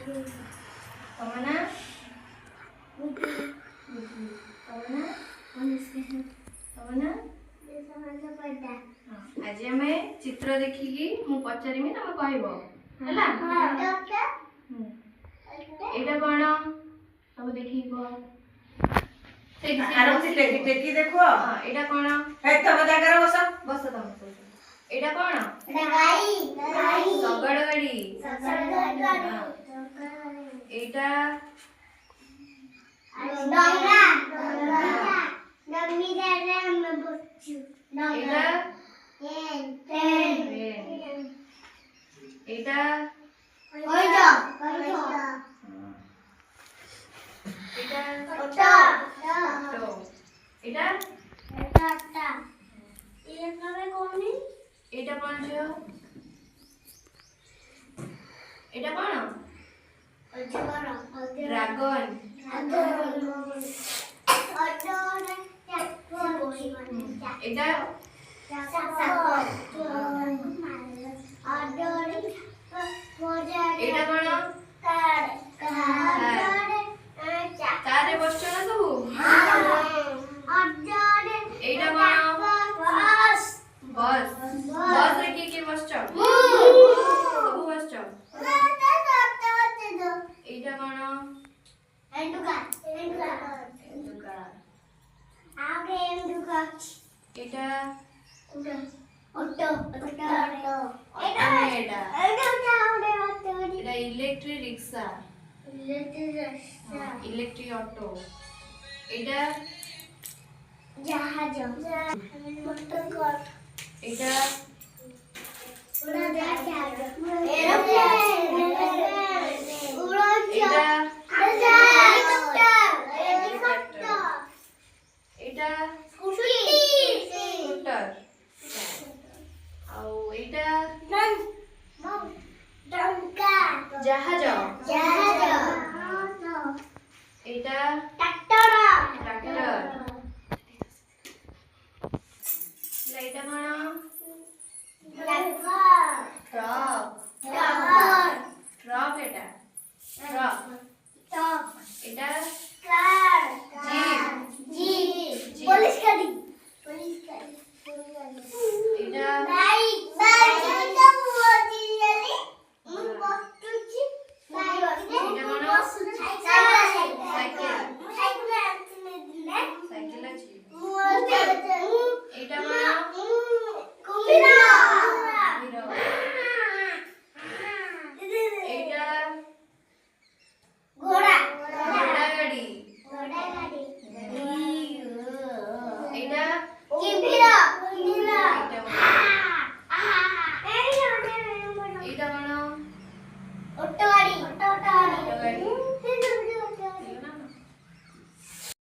तमन्ना तमन्ना आज आम चित्र देखिकी मु पचारिमी तुम कहब एटा कौन सब देखी टेकी देखो एटा कौन तम जाकर बस बस तुम एटा कौन गाई शगड़ गाड़ी एटा डोंगा डोंगी रे हम बच्चू एटा ट्रेन एटा ओइडो एटा ओटा तो एटा टाटा ये कमे कोनी एटा कौन छो एटा कौन ड्रैगन एटा एटा कौन कार रे बसछ ना तू एटा कौन बस बस रे के बसछ सब बसछ एटा कौन एटा एटा इलेक्ट्रिक रिक्शा इलेक्ट्रिक ऑटो एटा जहाज एटा एटा एटा स्कूटर आउ एटा जहाज एटा ट्रैक्टर एटा कौन ट्रक ट्रक एटा ट्रक एटा जीप एटा